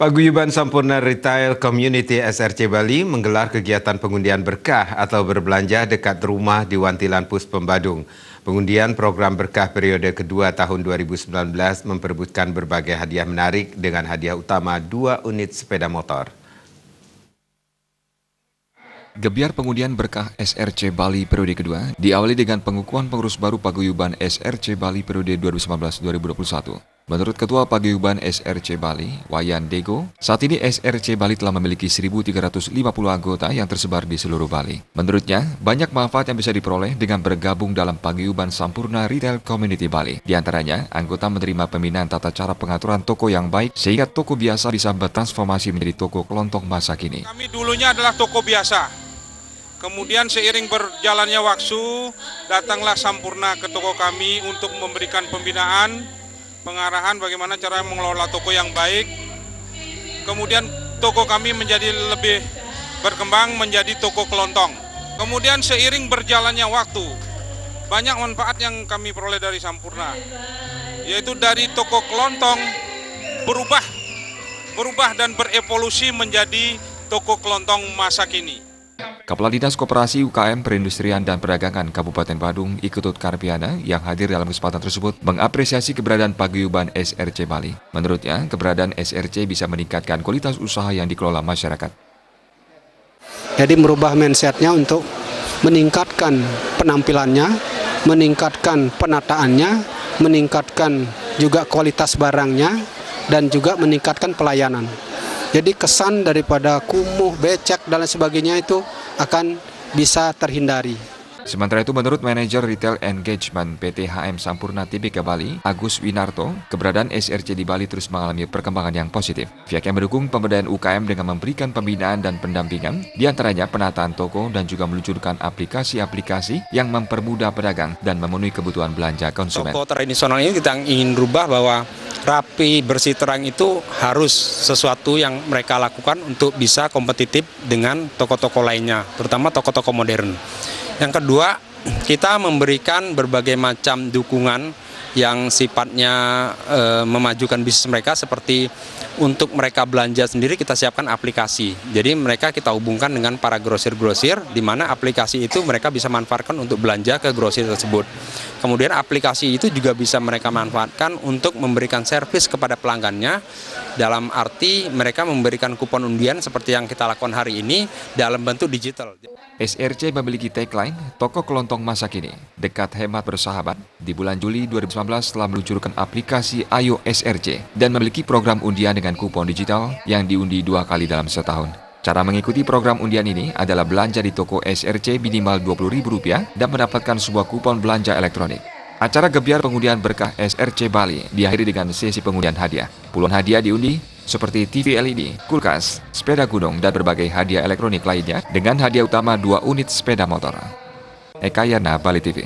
Paguyuban Sampurna Retail Community SRC Bali menggelar kegiatan pengundian berkah atau berbelanja dekat rumah di Wantilan Puspembadung. Pengundian program berkah periode kedua tahun 2019 memperebutkan berbagai hadiah menarik dengan hadiah utama 2 unit sepeda motor. Gebiar pengundian berkah SRC Bali periode kedua diawali dengan pengukuhan pengurus baru Paguyuban SRC Bali periode 2019-2021. Menurut Ketua Paguyuban SRC Bali, Wayan Dego, saat ini SRC Bali telah memiliki 1.350 anggota yang tersebar di seluruh Bali. Menurutnya, banyak manfaat yang bisa diperoleh dengan bergabung dalam Paguyuban Sampurna Retail Community Bali. Di antaranya, anggota menerima pembinaan tata cara pengaturan toko yang baik sehingga toko biasa bisa bertransformasi menjadi toko kelontong masa kini. Kami dulunya adalah toko biasa. Kemudian seiring berjalannya waktu, datanglah Sampurna ke toko kami untuk memberikan pembinaan, pengarahan bagaimana cara mengelola toko yang baik. Kemudian toko kami menjadi lebih berkembang menjadi toko kelontong. Kemudian seiring berjalannya waktu, banyak manfaat yang kami peroleh dari Sampurna, yaitu dari toko kelontong berubah dan berevolusi menjadi toko kelontong masa kini. Kepala Dinas Koperasi UKM Perindustrian dan Perdagangan Kabupaten Badung, Iketut Karpiana, yang hadir dalam kesempatan tersebut mengapresiasi keberadaan Paguyuban SRC Bali. Menurutnya, keberadaan SRC bisa meningkatkan kualitas usaha yang dikelola masyarakat. Jadi merubah mindset-nya untuk meningkatkan penampilannya, meningkatkan penataannya, meningkatkan juga kualitas barangnya, dan juga meningkatkan pelayanan. Jadi kesan daripada kumuh, becek, dan lain sebagainya itu akan bisa terhindari. Sementara itu, menurut Manajer Retail Engagement PT HM Sampurna Tbk Bali, Agus Winarto, keberadaan SRC di Bali terus mengalami perkembangan yang positif. Pihaknya mendukung pemberdayaan UKM dengan memberikan pembinaan dan pendampingan, diantaranya penataan toko dan juga meluncurkan aplikasi-aplikasi yang mempermudah pedagang dan memenuhi kebutuhan belanja konsumen. Toko tradisional ini kita ingin rubah bahwa rapi, bersih, terang itu harus sesuatu yang mereka lakukan untuk bisa kompetitif dengan toko-toko lainnya, terutama toko-toko modern. Yang kedua, kita memberikan berbagai macam dukungan yang sifatnya memajukan bisnis mereka, seperti untuk mereka belanja sendiri kita siapkan aplikasi. Jadi mereka kita hubungkan dengan para grosir-grosir, di mana aplikasi itu mereka bisa manfaatkan untuk belanja ke grosir tersebut. Kemudian aplikasi itu juga bisa mereka manfaatkan untuk memberikan servis kepada pelanggannya, dalam arti mereka memberikan kupon undian seperti yang kita lakukan hari ini dalam bentuk digital. SRC memiliki tagline Toko Kelontong Masa Kini, dekat hemat bersahabat. Di bulan Juli 2019 telah meluncurkan aplikasi Ayo SRC dan memiliki program undian dengan kupon digital yang diundi 2 kali dalam setahun. Cara mengikuti program undian ini adalah belanja di toko SRC minimal Rp20.000 dan mendapatkan sebuah kupon belanja elektronik. Acara gebiar pengundian berkah SRC Bali diakhiri dengan sesi pengundian hadiah. Puluhan hadiah diundi seperti TV LED, kulkas, sepeda gunung, dan berbagai hadiah elektronik lainnya dengan hadiah utama 2 unit sepeda motor. Eka Yana, Bali TV.